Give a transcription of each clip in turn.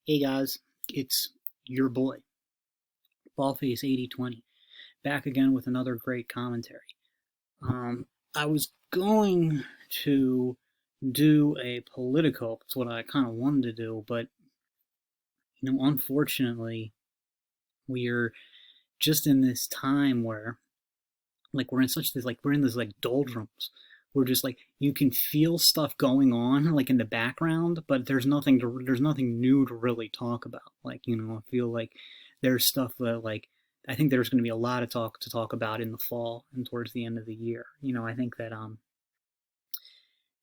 Hey guys, it's your boy, Ballface 8020, back again with another great commentary. I was going to do a Politico, that's what I kind of wanted to do, but, unfortunately, we're just in this time where, we're in such this, we're in this, doldrums. We're just, you can feel stuff going on, in the background, but there's nothing new to really talk about. I feel like there's stuff that, I think there's going to be a lot of talk to talk about in the fall and towards the end of the year. I think that,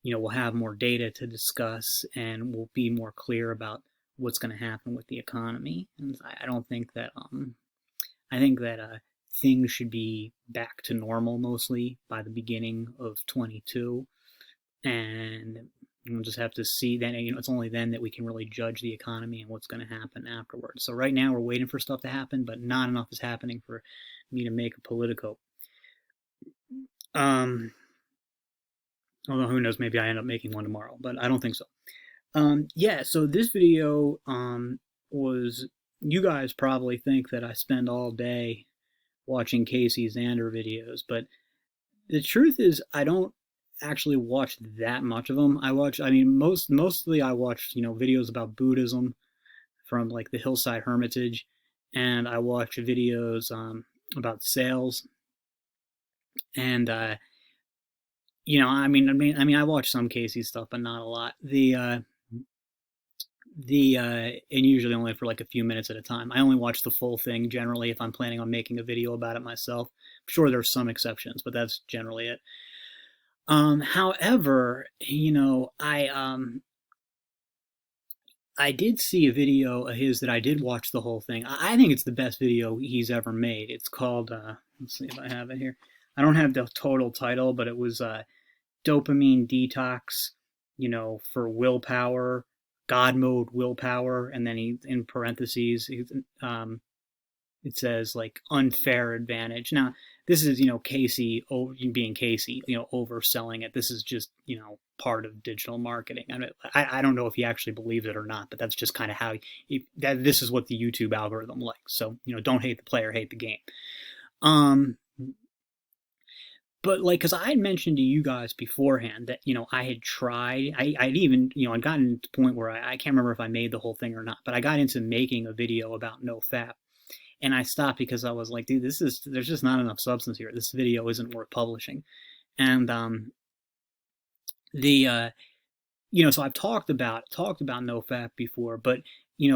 we'll have more data to discuss and we'll be more clear about what's going to happen with the economy. And I don't think that, I think that, things should be back to normal mostly by the beginning of 22, and we'll just have to see then. It's only then that we can really judge the economy and what's going to happen afterwards. So right now we're waiting for stuff to happen, but not enough is happening for me to make a Politico. Although who knows, maybe I end up making one tomorrow, but I don't think so. Yeah, so this video was, you guys probably think that I spend all day watching Casey Zander videos, but the truth is I don't actually watch that much of them. Mostly I watch, videos about Buddhism from the Hillside Hermitage, and I watch videos about sales, and I watch some Casey stuff, but not a lot. And usually only for a few minutes at a time. I only watch the full thing generally if I'm planning on making a video about it myself. I'm sure there's some exceptions, but that's generally it. However, I did see a video of his that I did watch the whole thing. I think it's the best video he's ever made. It's called, let's see if I have it here. I don't have the total title, but it was Dopamine Detox, for willpower, God mode willpower, and then he, in parentheses, it says unfair advantage. Now, this is, Casey being Casey, overselling it. This is just, part of digital marketing. I don't know if he actually believes it or not, but that's just kind of how this is what the YouTube algorithm likes. So, don't hate the player, hate the game. But because I had mentioned to you guys beforehand that, I had tried, I'd even, I'd gotten to the point where I can't remember if I made the whole thing or not, but I got into making a video about NoFap. And I stopped because I was like, dude, there's just not enough substance here. This video isn't worth publishing. And, so I've talked about NoFap before, but,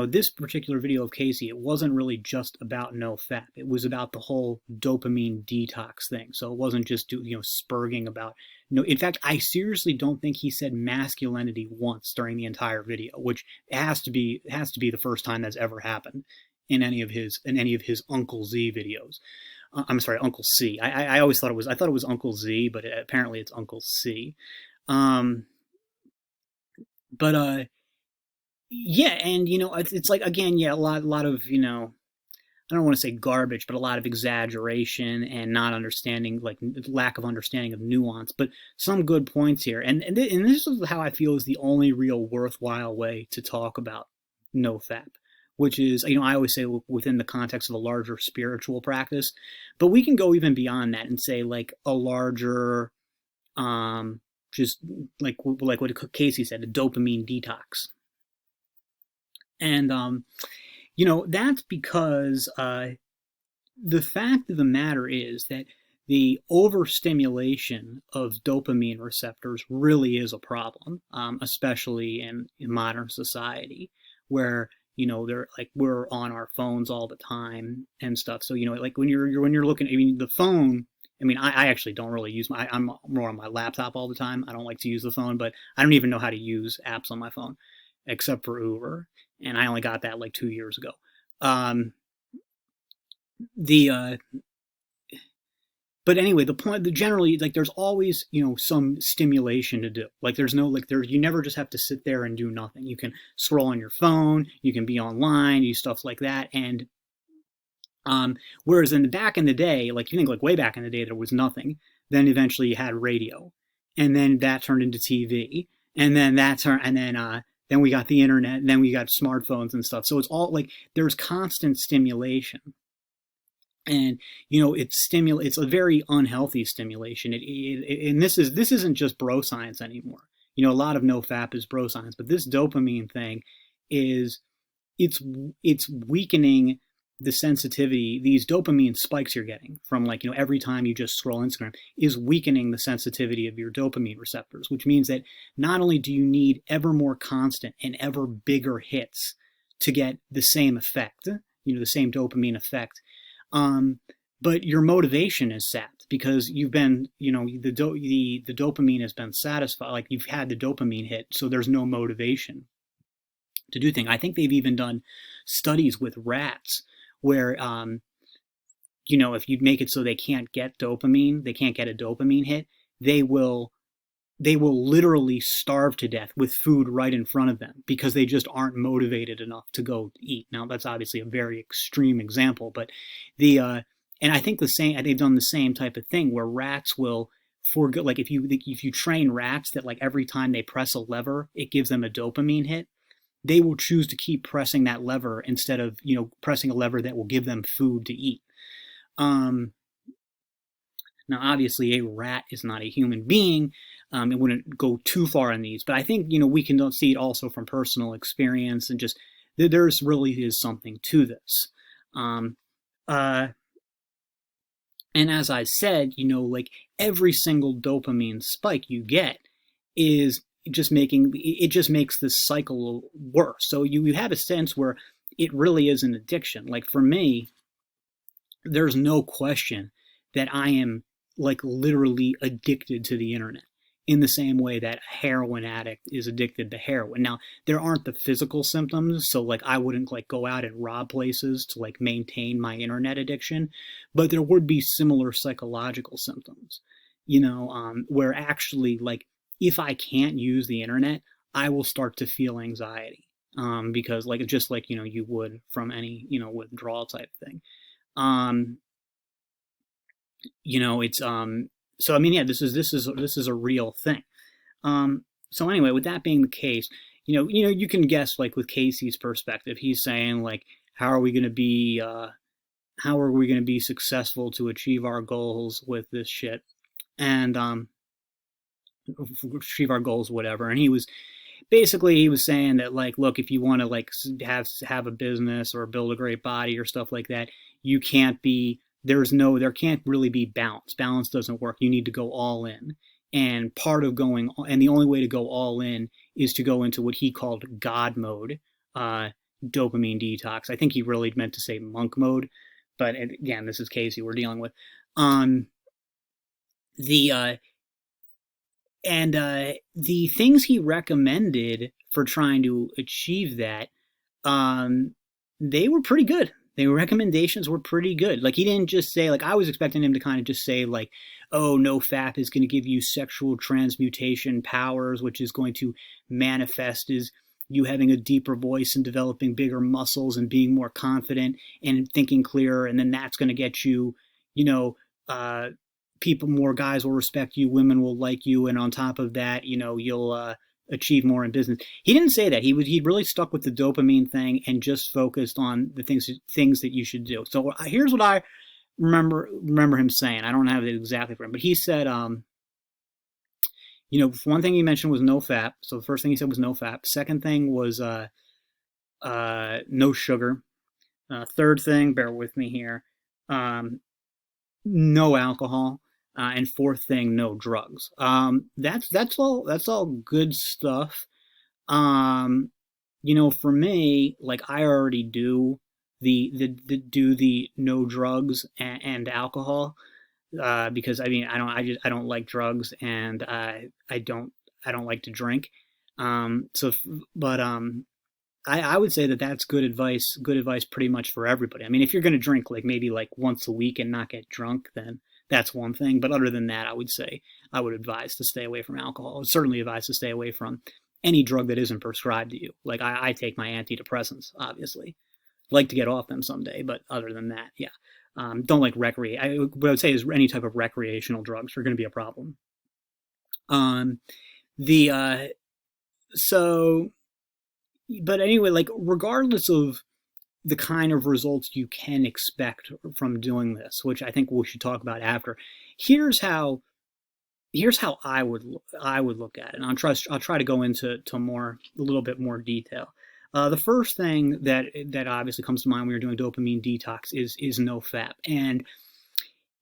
this particular video of Casey, it wasn't really just about NoFap. It was about the whole dopamine detox thing. So it wasn't just, spurging about, no. In fact, I seriously don't think he said masculinity once during the entire video, which has to be the first time that's ever happened in any of his Uncle Z videos. I'm sorry, Uncle C. I always thought I thought it was Uncle Z, but apparently it's Uncle C. Yeah, and it's again, yeah, a lot of I don't want to say garbage, but a lot of exaggeration and not understanding, lack of understanding of nuance, but some good points here. And this is how I feel is the only real worthwhile way to talk about NoFap, which is, I always say within the context of a larger spiritual practice, but we can go even beyond that and say a larger, just what Casey said, a dopamine detox. And, that's because the fact of the matter is that the overstimulation of dopamine receptors really is a problem, especially in modern society where, they're we're on our phones all the time and stuff. So, when you're looking, the phone, I actually don't really use I'm more on my laptop all the time. I don't like to use the phone, but I don't even know how to use apps on my phone except for Uber. And I only got that 2 years ago. But anyway, the point, generally, there's always, some stimulation to do. There's no, you never just have to sit there and do nothing. You can scroll on your phone, you can be online, do stuff like that. And, whereas back in the day, you think way back in the day, there was nothing. Then eventually you had radio, and then that turned into TV, and then then we got the internet, and then we got smartphones and stuff. So it's all like there's constant stimulation, and it's a very unhealthy stimulation. And this isn't just bro science anymore. A lot of NoFap is bro science, but this dopamine thing is it's it's weakening the sensitivity. These dopamine spikes you're getting from, like, every time you just scroll Instagram is weakening the sensitivity of your dopamine receptors, which means that not only do you need ever more constant and ever bigger hits to get the same effect, the same dopamine effect, but your motivation is sapped because you've been, the dopamine has been satisfied, like you've had the dopamine hit, so there's no motivation to do things. I think they've even done studies with rats where, if you make it so they can't get dopamine, they can't get a dopamine hit, they will literally starve to death with food right in front of them because they just aren't motivated enough to go eat. Now, that's obviously a very extreme example, but and I think they've done the same type of thing where rats will forego, like if you train rats that, like, every time they press a lever, it gives them a dopamine hit, they will choose to keep pressing that lever instead of, pressing a lever that will give them food to eat. Now, obviously, a rat is not a human being. It wouldn't go too far in these, but I think, we can see it also from personal experience, and just there's really is something to this. And as I said, like every single dopamine spike you get is just makes this cycle worse. So you have a sense where it really is an addiction. Like for me, there's no question that I am, like, literally addicted to the internet in the same way that a heroin addict is addicted to heroin. Now, there aren't the physical symptoms, so, like, I wouldn't, like, go out and rob places to, like, maintain my internet addiction, but there would be similar psychological symptoms, where actually, like, if I can't use the internet, I will start to feel anxiety, because, like, just like, you would from any, withdrawal type thing. It's so I mean, yeah, this is a real thing. So anyway, with that being the case, you can guess, like, with Casey's perspective, he's saying, like, how are we going to be successful to achieve our goals with this shit, and achieve our goals, whatever. And he was saying that, like, look, if you want to, like, have a business or build a great body or stuff like that, you can't be there can't really be balance. Balance doesn't work. You need to go all in. And the only way to go all in is to go into what he called God mode, dopamine detox. I think he really meant to say monk mode, but again, this is Casey we're dealing with. The things he recommended for trying to achieve that, they were pretty good. The recommendations were pretty good. Like, he didn't just say, like, I was expecting him to kind of just say, like, oh, NoFap is going to give you sexual transmutation powers, which is going to manifest as you having a deeper voice and developing bigger muscles and being more confident and thinking clearer. And then that's going to get you, more guys will respect you, women will like you. And on top of that, you'll achieve more in business. He didn't say that. He really stuck with the dopamine thing and just focused on the things that you should do. So here's what I remember him saying. I don't have it exactly for him, but he said, one thing he mentioned was NoFap. So the first thing he said was NoFap. Second thing was no sugar. Third thing, bear with me here, no alcohol. And fourth thing, no drugs. That's all good stuff. For me, like, I already do the no drugs and alcohol, because I mean, I don't like drugs, and I don't like to drink. But I would say that that's good advice pretty much for everybody. I mean, if you're going to drink, like, maybe like once a week and not get drunk, then that's one thing. But other than that, I would say I would advise to stay away from alcohol. I would certainly advise to stay away from any drug that isn't prescribed to you. Like, I take my antidepressants, obviously. Like to get off them someday, but other than that, yeah. Don't like what I would say is any type of recreational drugs are going to be a problem. So but anyway, like regardless of the kind of results you can expect from doing this, which I think we should talk about after. Here's how I would look at it. And I'll try to go into a little bit more detail. The first thing that obviously comes to mind when you're doing dopamine detox is NoFap, and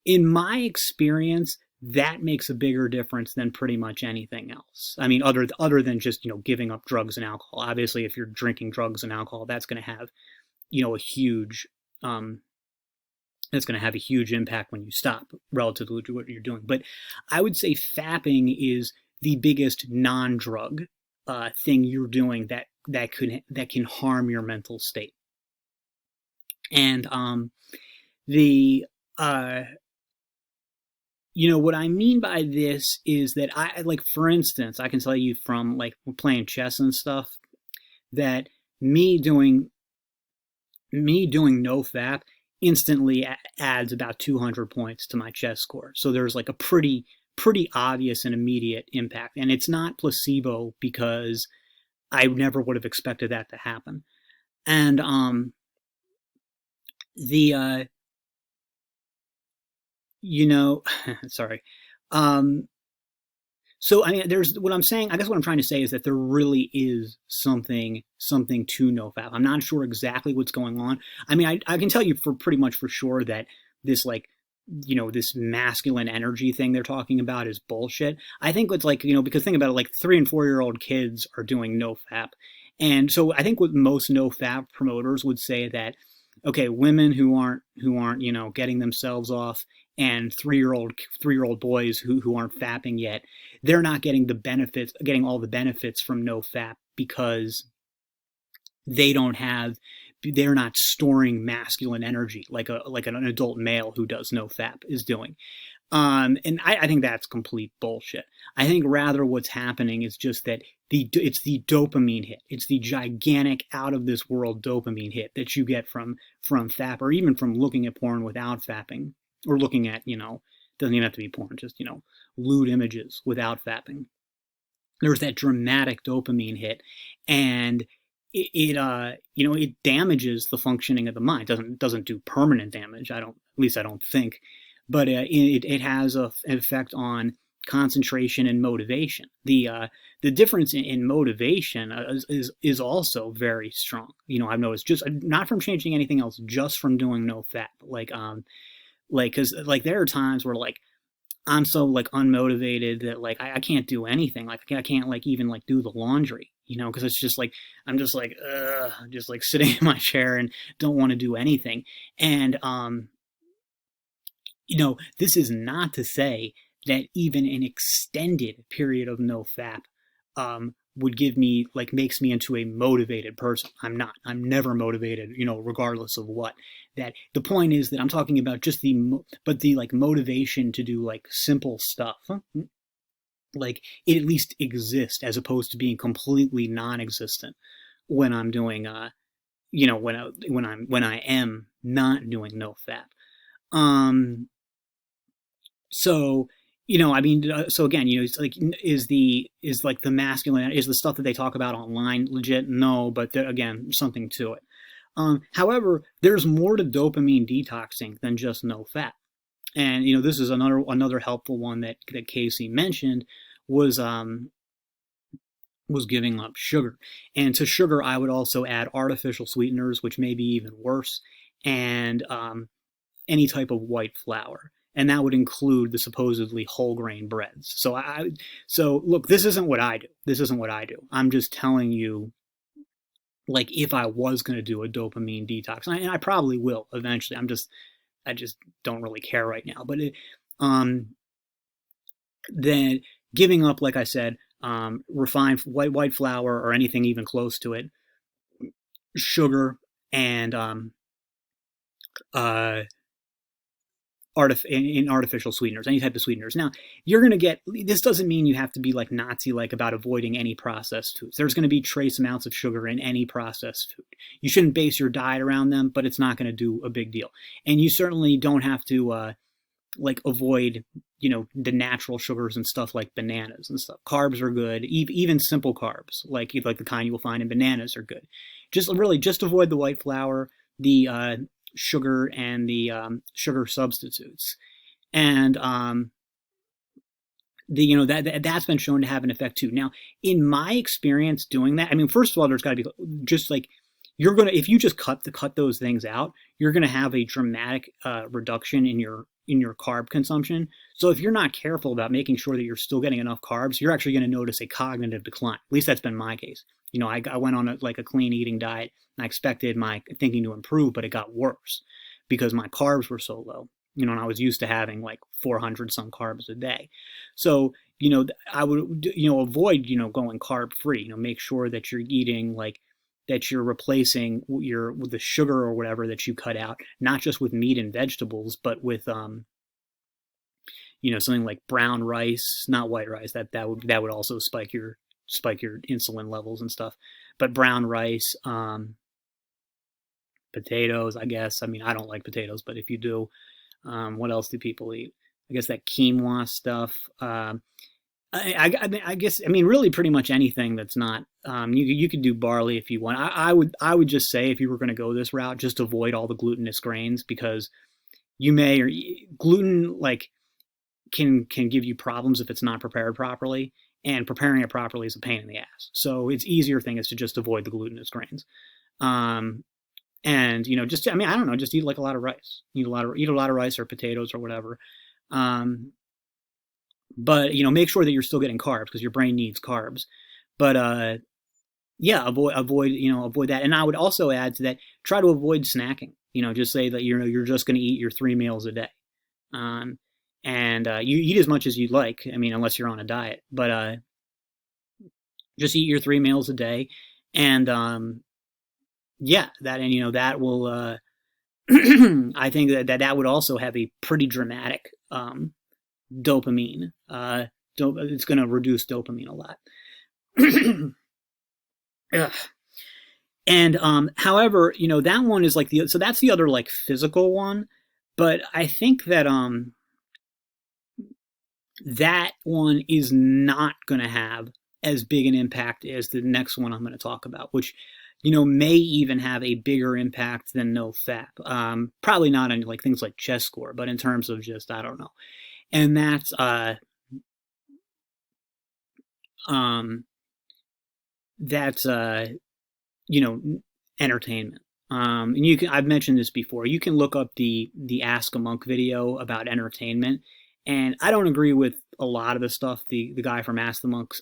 in my experience, that makes a bigger difference than pretty much anything else. I mean, other than just giving up drugs and alcohol. Obviously, if you're drinking drugs and alcohol, that's going to have a huge it's going to have a huge impact when you stop relative to what you're doing. But I would say fapping is the biggest non-drug thing you're doing that can harm your mental state. And the what I mean by this is that I, like, for instance, I can tell you from like playing chess and stuff that me doing NoFap instantly adds about 200 points to my chess score. So there's like a pretty obvious and immediate impact. And it's not placebo because I never would have expected that to happen. And sorry. So I mean, there's what I'm saying. I guess what I'm trying to say is that there really is something to NoFap. I'm not sure exactly what's going on. I mean, I can tell you pretty much for sure that this, like, this masculine energy thing they're talking about is bullshit. I think it's like, because think about it, like 3 and 4-year-old kids are doing NoFap, and so I think what most NoFap promoters would say that, okay, women who aren't getting themselves off, and 3-year-old boys who aren't fapping yet, they're not getting all the benefits from NoFap because they're not storing masculine energy like an adult male who does NoFap is doing. And I think that's complete bullshit. I think rather what's happening is just that it's the dopamine hit. It's the gigantic, out of this world dopamine hit that you get from FAP, or even from looking at porn without fapping, or looking at, doesn't even have to be porn, just, lewd images without fapping. There's that dramatic dopamine hit, and it damages the functioning of the mind. Doesn't do permanent damage. At least I don't think. But it has an effect on concentration and motivation. The difference in motivation is also very strong. I've noticed, just not from changing anything else, just from doing NoFap. Because there are times where, like, I'm so, like, unmotivated that, like, I can't do anything. Like, I can't, like, even, like, do the laundry. Because it's just like I'm just like just like sitting in my chair and don't want to do anything. And this is not to say that even an extended period of NoFap would makes me into a motivated person. I'm not. I'm never motivated, regardless of what. That the point is that I'm talking about just the like motivation to do, like, simple stuff. Like, it at least exists, as opposed to being completely non-existent when I'm doing when I am not doing NoFap. So, I mean, so again, it's like, is the masculine, is the stuff that they talk about online legit? No, but again, something to it. However, there's more to dopamine detoxing than just NoFap. And, this is another helpful one that Casey mentioned, was giving up sugar. And to sugar, I would also add artificial sweeteners, which may be even worse, and any type of white flour. And that would include the supposedly whole grain breads. So look, this isn't what I do. I'm just telling you, like, if I was going to do a dopamine detox, and I probably will eventually. I just don't really care right now. But then giving up, like I said, refined white flour or anything even close to it, sugar, and artificial sweeteners, any type of sweeteners. Now, you're going to get, this doesn't mean you have to be, like, Nazi-like about avoiding any processed foods. There's going to be trace amounts of sugar in any processed food. You shouldn't base your diet around them, but it's not going to do a big deal. And you certainly don't have to like avoid, the natural sugars and stuff like bananas and stuff. Carbs are good, even simple carbs, like the kind you will find in bananas are good. Just avoid the white flour, the sugar, and the sugar substitutes. And that's been shown to have an effect too. Now, in my experience doing that, I mean, first of all, there's got to be just like if you just cut those things out, you're gonna have a dramatic reduction in your carb consumption. So if you're not careful about making sure that you're still getting enough carbs, you're actually going to notice a cognitive decline. At least that's been my case. I went on a clean eating diet, and I expected my thinking to improve, but it got worse because my carbs were so low. And I was used to having like 400 some carbs a day. So, I would, avoid, going carb free, make sure that you're eating that you're replacing with the sugar or whatever that you cut out, not just with meat and vegetables, but with something like brown rice, not white rice. That would also spike your insulin levels and stuff. But brown rice, potatoes, I guess. I mean, I don't like potatoes, but if you do, what else do people eat? I guess that quinoa stuff. I guess, I mean, really pretty much anything that's not, you could do barley if you want. I would just say, if you were going to go this route, just avoid all the glutinous grains, because gluten can give you problems if it's not prepared properly, and preparing it properly is a pain in the ass. So it's easier thing is to just avoid the glutinous grains. And just, I mean, I don't know, just eat like a lot of rice, eat a lot of rice or potatoes or whatever. But make sure that you're still getting carbs, because your brain needs carbs. But yeah, avoid that. And I would also add to that, try to avoid snacking. Just say that you're just going to eat your 3 meals a day, and you eat as much as you'd like. I mean, unless you're on a diet, but just eat your 3 meals a day, and yeah, that will. I think that would also have a pretty dramatic dopamine. It's going to reduce dopamine a lot. And however, that one is so that's the other physical one, but I think that that one is not going to have as big an impact as the next one I'm going to talk about, which may even have a bigger impact than NoFap. Probably not on things like chest score, but in terms of just, I don't know. And that's entertainment. And I've mentioned this before. You can look up the Ask a Monk video about entertainment, and I don't agree with a lot of the stuff the guy from Ask a Monk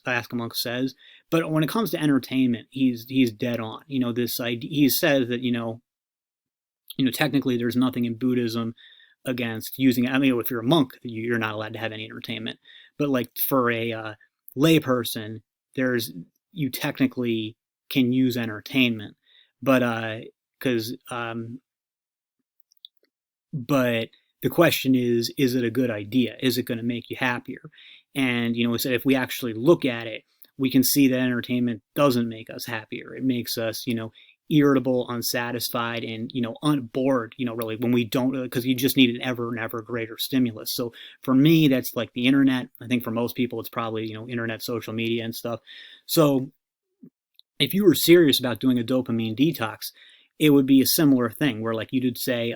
says, but when it comes to entertainment, he's dead on. This idea, he says that technically there's nothing in Buddhism against using it. I mean, if you're a monk, you're not allowed to have any entertainment, but for a lay person, you technically can use entertainment, but but the question is it a good idea? Is it going to make you happier? And so if we actually look at it, we can see that entertainment doesn't make us happier. It makes us irritable, unsatisfied, and bored, really, when we don't, because you just need an ever and ever greater stimulus. So for me, that's like the internet. I think for most people, it's probably internet, social media, and stuff. So if you were serious about doing a dopamine detox, it would be a similar thing where you'd say,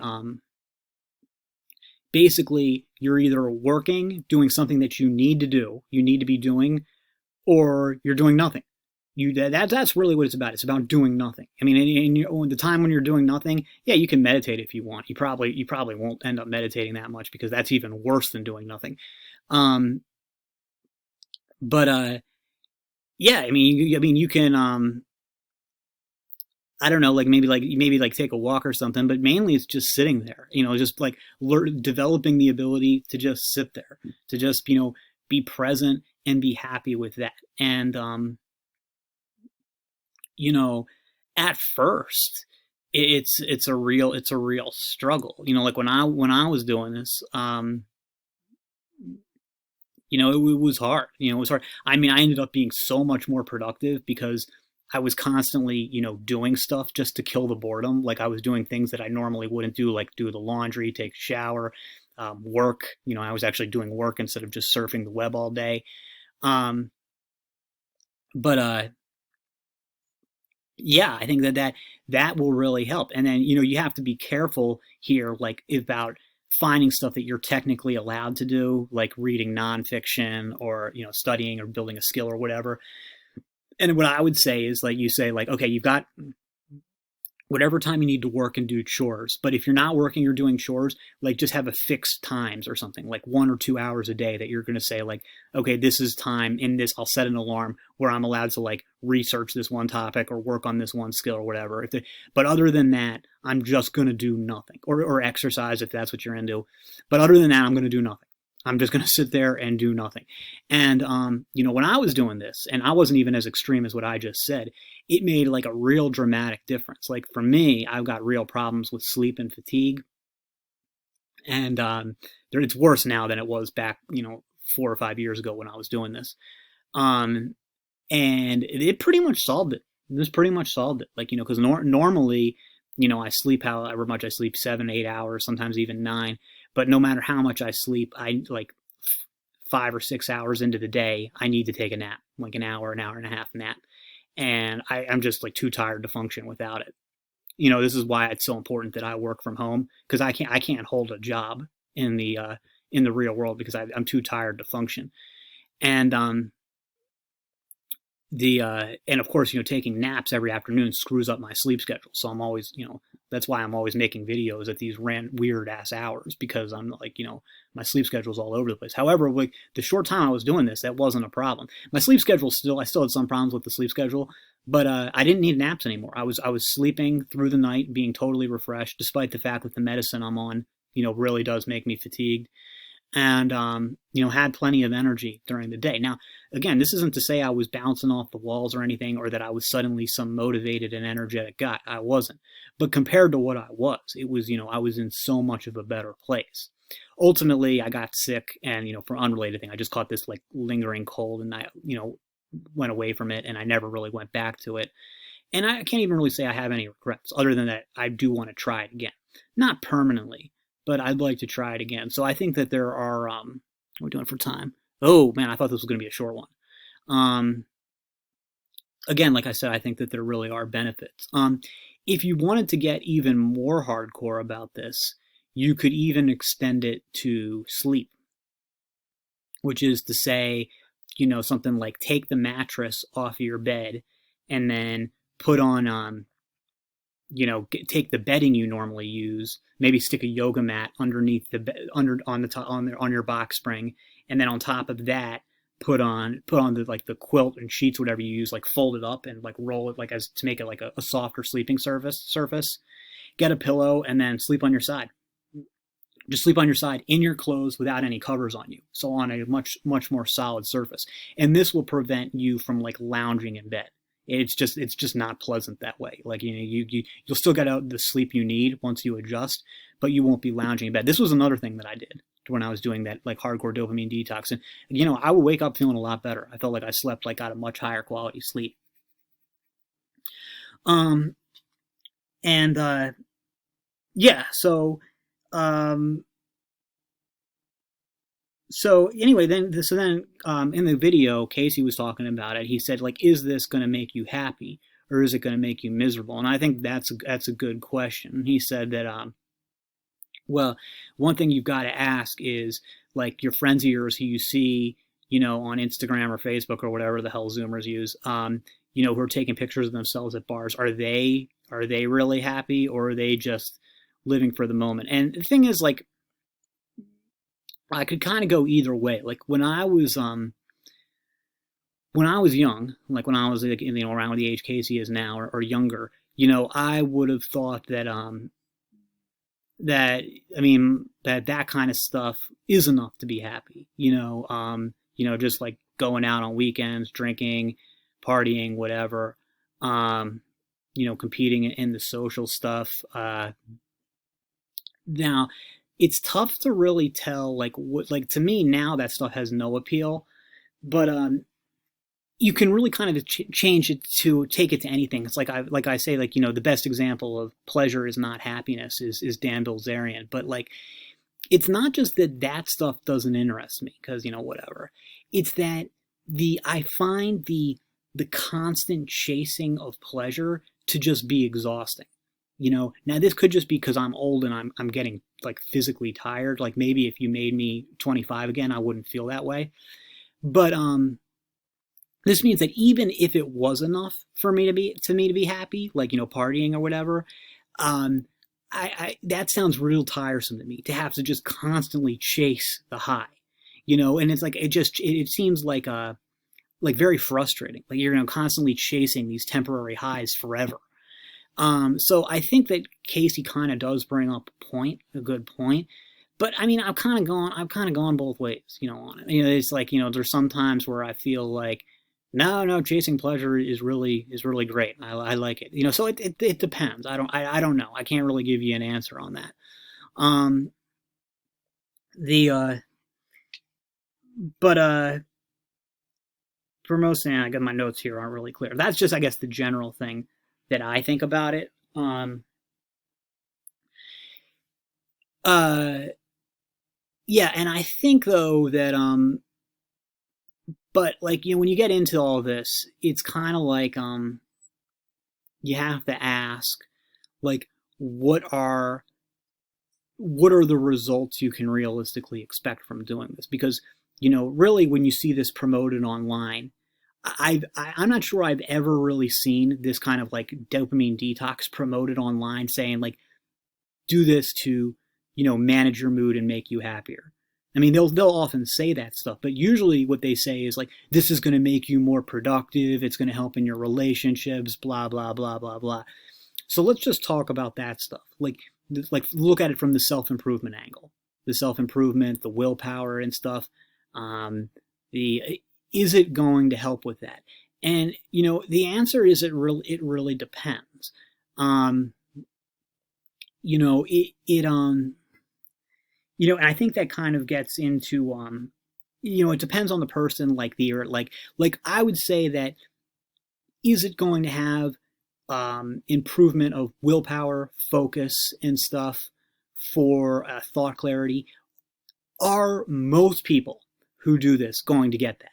basically you're either working, doing something that you need to be doing, or you're doing nothing. That's really what it's about. It's about doing nothing. I mean, in the time when you're doing nothing, yeah, you can meditate if you want. You probably won't end up meditating that much, because that's even worse than doing nothing. But yeah, I mean, you can I don't know, maybe take a walk or something, but mainly it's just sitting there. Just developing the ability to just sit there, to just be present and be happy with that. And at first it's a real struggle. When I was doing this, it was hard. It was hard. I mean, I ended up being so much more productive because I was constantly, doing stuff just to kill the boredom. I was doing things that I normally wouldn't do, like do the laundry, take a shower. work. I was actually doing work instead of just surfing the web all day. Um, but Yeah, I think that will really help. And then you have to be careful here, like about finding stuff that you're technically allowed to do, like reading nonfiction or studying or building a skill or whatever. And what I would say is, like, you say, like, okay, you've got whatever time you need to work and do chores. But if you're not working, you're doing chores, like just have a fixed times or something, like 1 or 2 hours a day that you're going to say, like, okay, this is time in this. I'll set an alarm where I'm allowed to like research this one topic or work on this one skill or whatever. But other than that, I'm just going to do nothing, or exercise if that's what you're into. But other than that, I'm going to do nothing. I'm just going to sit there and do nothing. And, when I was doing this, and I wasn't even as extreme as what I just said, it made like a real dramatic difference. Like for me, I've got real problems with sleep and fatigue. And it's worse now than it was back, 4 or 5 years ago when I was doing this. And it pretty much solved it. This pretty much solved it. Like, because normally, I sleep however much I sleep, 7, 8 hours, sometimes even 9. But no matter how much I sleep, I like 5 or 6 hours into the day, I need to take a nap, like an hour and a half nap. And I'm just like too tired to function without it. This is why it's so important that I work from home, because I can't hold a job in the real world because I'm too tired to function. And and of course, taking naps every afternoon screws up my sleep schedule. So I'm always, that's why I'm always making videos at these weird ass hours, because I'm like, my sleep schedule's all over the place. However, like the short time I was doing this, that wasn't a problem. My sleep schedule I still had some problems with the sleep schedule, but I didn't need naps anymore. I was sleeping through the night, being totally refreshed, despite the fact that the medicine I'm on, really does make me fatigued. And had plenty of energy during the day. Now, again, this isn't to say I was bouncing off the walls or anything, or that I was suddenly some motivated and energetic guy. I wasn't. But compared to what I was, it was, I was in so much of a better place. Ultimately, I got sick, and for unrelated thing, I just caught this like lingering cold, and I went away from it, and I never really went back to it. And I can't even really say I have any regrets, other than that I do want to try it again. Not permanently, but I'd like to try it again. So I think that there are, what are we doing for time? Oh man, I thought this was going to be a short one. Again, like I said, I think that there really are benefits. If you wanted to get even more hardcore about this, you could even extend it to sleep, which is to say, something like take the mattress off your bed and then put on, take the bedding you normally use, maybe stick a yoga mat underneath on your box spring, and then on top of that, put on the quilt and sheets, whatever you use, like fold it up and like roll it, like as to make it like a softer sleeping surface. Get a pillow and then sleep on your side. Just sleep on your side in your clothes without any covers on you, so on a much more solid surface. And this will prevent you from like lounging in bed. It's just not pleasant that way. Like, you'll still get out the sleep you need once you adjust, but you won't be lounging in bed. This was another thing that I did when I was doing that like hardcore dopamine detox. And I would wake up feeling a lot better. I felt like I slept, like, got a much higher quality sleep. Yeah, so So anyway, then in the video, Casey was talking about it. He said, like, is this going to make you happy, or is it going to make you miserable? And I think that's a good question. He said that, well, one thing you've got to ask is, like, your friends of yours who you see, on Instagram or Facebook or whatever the hell Zoomers use, who are taking pictures of themselves at bars. Are they really happy, or are they just living for the moment? And the thing is, like, I could kind of go either way. Like when I was young, like when I was like, around the age Casey is now, or younger, I would have thought that that kind of stuff is enough to be happy. Just like going out on weekends, drinking, partying, whatever. Competing in the social stuff. Now, it's tough to really tell, like, what, like, to me now that stuff has no appeal, but you can really kind of change it to take it to anything. It's like I say, like, the best example of pleasure is not happiness is Dan Bilzerian. But like, it's not just that that stuff doesn't interest me because whatever. It's that I find the constant chasing of pleasure to just be exhausting. Now this could just be because I'm old and I'm getting like physically tired. Like maybe if you made me 25 again, I wouldn't feel that way. But this means that even if it was enough for me to be happy, like partying or whatever, um, that sounds real tiresome to me to have to just constantly chase the high, and it's like it seems like very frustrating. Like you're constantly chasing these temporary highs forever. So I think that Casey kind of does bring up a good point. But I mean, I've kind of gone both ways, on it. It's like, there's some times where I feel like, no, chasing pleasure is really great. I like it, So it depends. I don't know. I can't really give you an answer on that. Um, the but for most, I got my notes here aren't really clear. That's just, I guess, the general thing that I think about it. Uh, yeah, and I think though that but like when you get into all this, it's kind of like you have to ask like what are the results you can realistically expect from doing this? Because really when you see this promoted online, I'm not sure I've ever really seen this kind of like dopamine detox promoted online saying like do this to manage your mood and make you happier. I mean, they'll often say that stuff, but usually what they say is like, this is going to make you more productive. It's going to help in your relationships, blah, blah, blah, blah, blah. So let's just talk about that stuff. Like look at it from the self-improvement angle, the self-improvement, the willpower and stuff. Is it going to help with that? And, the answer is it really depends. And I think that kind of gets into it depends on the person. Like I would say that is it going to have improvement of willpower, focus, and stuff for thought clarity? Are most people who do this going to get that?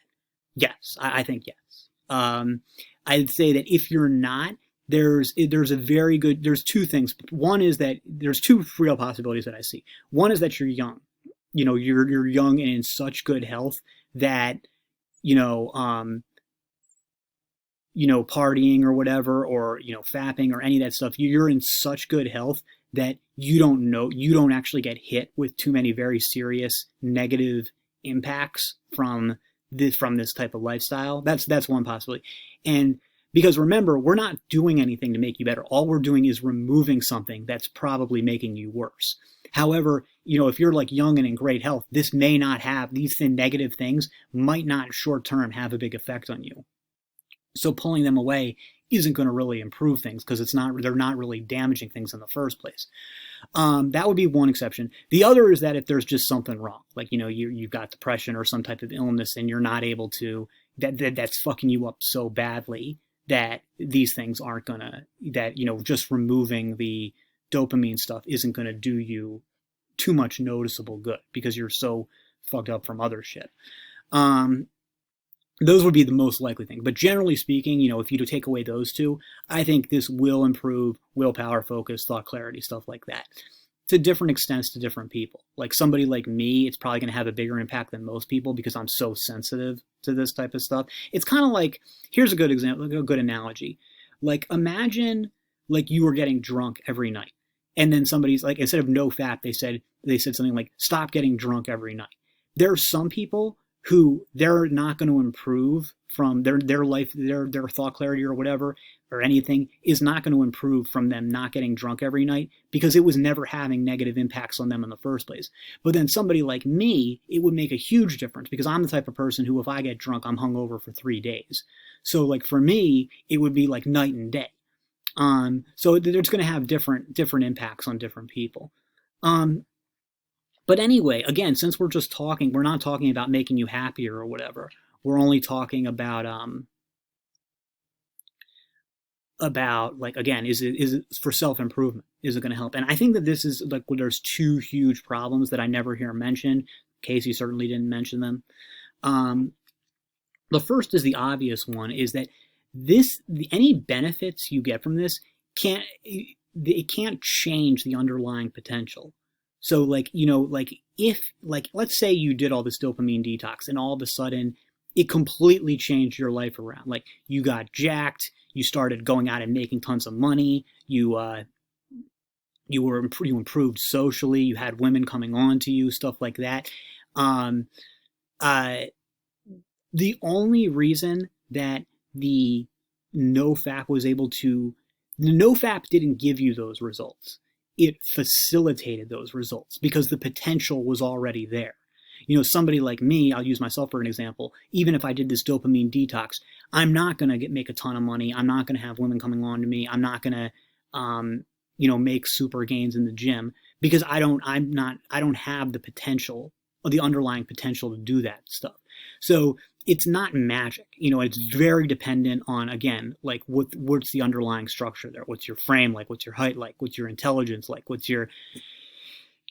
Yes, I think yes. I'd say that if you're not, there's two things. One is that there's two real possibilities that I see. One is that you're young. You're young and in such good health that partying or whatever, or fapping or any of that stuff, you're in such good health that you don't actually get hit with too many very serious negative impacts from this type of lifestyle. That's one possibility. And because remember, we're not doing anything to make you better. All we're doing is removing something that's probably making you worse. However, if you're like young and in great health, this may not have these negative things might not short term have a big effect on you. So pulling them away isn't going to really improve things because they're not really damaging things in the first place. That would be one exception. The other is that if there's just something wrong, like you've got depression or some type of illness and you're not able to, that's fucking you up so badly that these things aren't gonna, that just removing the dopamine stuff isn't gonna do you too much noticeable good because you're so fucked up from other shit. Those would be the most likely thing. But generally speaking, if you take away those two, I think this will improve willpower, focus, thought clarity, stuff like that. To different extents to different people. Like somebody like me, it's probably going to have a bigger impact than most people because I'm so sensitive to this type of stuff. It's kind of like, here's a good example, a good analogy. Like imagine like you were getting drunk every night. And then somebody's like, instead of NoFap, they said something like, stop getting drunk every night. There are some people who they're not going to improve from their life, their thought clarity or whatever, or anything is not going to improve from them not getting drunk every night because it was never having negative impacts on them in the first place. But then somebody like me, it would make a huge difference because I'm the type of person who, if I get drunk, I'm hungover for 3 days. So like for me, it would be like night and day. So it's going to have different impacts on different people. But anyway, again, since we're just talking, we're not talking about making you happier or whatever. We're only talking about about, like, again, is it for self-improvement? Is it going to help? And I think that this is like, well, there's two huge problems that I never hear mentioned. Casey certainly didn't mention them. Um, the first is the obvious one, is that any benefits you get from this can't it can't change the underlying potential. So, like, like, if, like, let's say you did all this dopamine detox and all of a sudden it completely changed your life around. Like, you got jacked, you started going out and making tons of money, you improved socially, you had women coming on to you, stuff like that. Um, uh, the only reason that the NoFap was able to, the NoFap didn't give you those results. It facilitated those results because the potential was already there. Somebody like me, I'll use myself for an example. Even if I did this dopamine detox, I'm not going to make a ton of money. I'm not going to have women coming on to me. I'm not going to, make super gains in the gym because I don't have the potential, or the underlying potential to do that stuff. So it's not magic. It's very dependent on, again, like, what's the underlying structure there? What's your frame like? What's your height like? What's your intelligence like? What's your,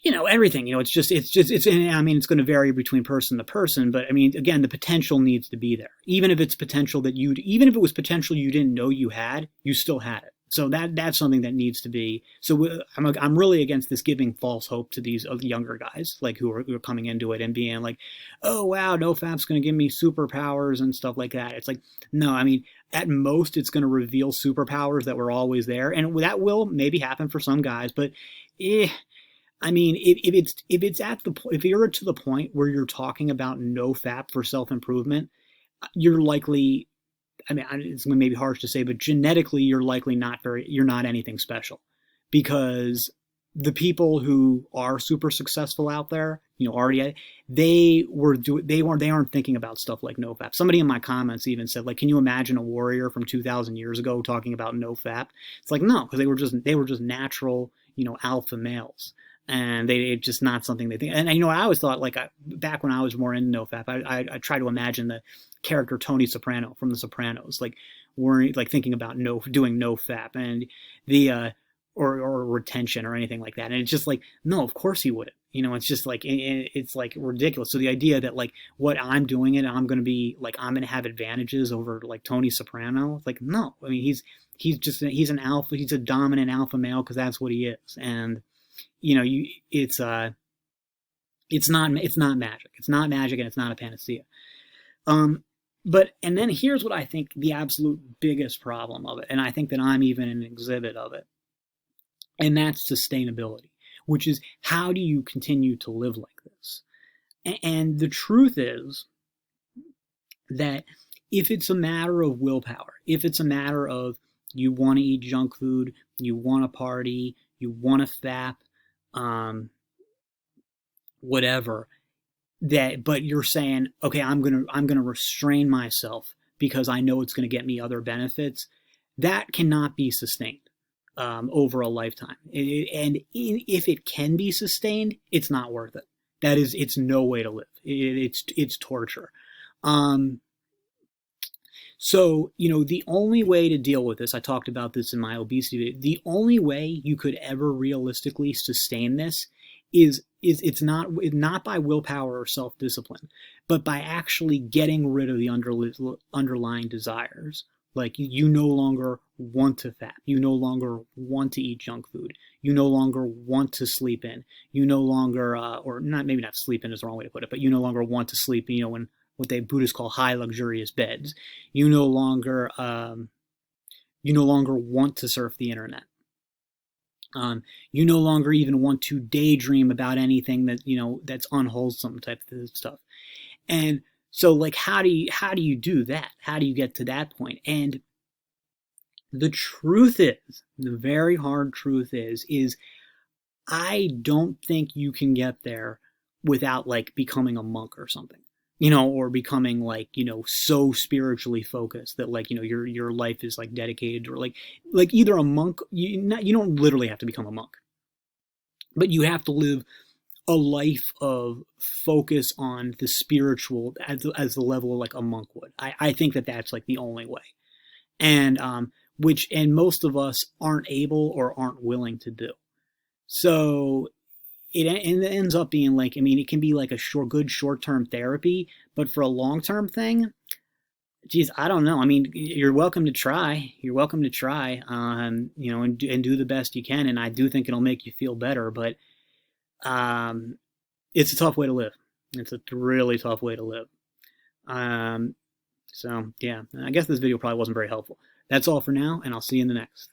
everything. It's going to vary between person to person, but I mean, again, the potential needs to be there. Even if it was potential you didn't know you had, you still had it. So that's something that needs to be. So I'm really against this giving false hope to these younger guys, like, who are coming into it and being like, oh wow, NoFap's going to give me superpowers and stuff like that. It's like, no, I mean, at most it's going to reveal superpowers that were always there, and that will maybe happen for some guys, but I mean, if you're to the point where you're talking about NoFap for self-improvement, you're likely, I mean, it's maybe harsh to say, but genetically you're likely you're not anything special, because the people who are super successful out there, already, they aren't thinking about stuff like NoFap. Somebody in my comments even said, like, can you imagine a warrior from 2,000 years ago talking about NoFap? It's like, no, because they were just natural, alpha males. And they just not something they think. And I always thought, like, back when I was more into NoFap, I try to imagine the character Tony Soprano from The Sopranos, like, thinking about doing NoFap and the or retention or anything like that. And it's just like, no, of course he wouldn't. It's just like, it's like ridiculous. So the idea that, like, what I'm doing it, I'm going to be like, I'm going to have advantages over, like, Tony Soprano. It's like, no. I mean, he's an alpha. He's a dominant alpha male because that's what he is. And it's not magic. It's not magic, and it's not a panacea. But then here's what I think the absolute biggest problem of it, and I think that I'm even an exhibit of it, and that's sustainability, which is, how do you continue to live like this? And the truth is that if it's a matter of willpower, if it's a matter of you want to eat junk food, you want to party, you want to fap, whatever, but you're saying, okay, I'm gonna restrain myself because I know it's going to get me other benefits, that cannot be sustained over a lifetime. And if it can be sustained, it's not worth it. It's no way to live. It's torture. So, the only way to deal with this, I talked about this in my obesity video, the only way you could ever realistically sustain this is it's not by willpower or self-discipline, but by actually getting rid of the underlying desires. Like, you no longer want to fap. You no longer want to eat junk food. You no longer want to sleep in. You no longer, or not, maybe not sleep in is the wrong way to put it, but you no longer want to sleep, when what Buddhists call high luxurious beds. You no longer want to surf the internet. You no longer even want to daydream about anything that, that's unwholesome type of stuff. And so, like, how do you do that? How do you get to that point? And the truth is, the very hard truth is I don't think you can get there without, like, becoming a monk or something. Or becoming, like, so spiritually focused that, like, your life is, like, dedicated, or like either a monk. You don't literally have to become a monk, but you have to live a life of focus on the spiritual as the level of, like, a monk would. I think that that's, like, the only way. And and most of us aren't able or aren't willing to do. So it ends up being like, I mean, it can be like a good short-term therapy, but for a long-term thing, geez, I don't know. I mean, you're welcome to try. You're welcome to try, and do the best you can. And I do think it'll make you feel better, but um, it's a tough way to live. It's a really tough way to live. So yeah, I guess this video probably wasn't very helpful. That's all for now, and I'll see you in the next.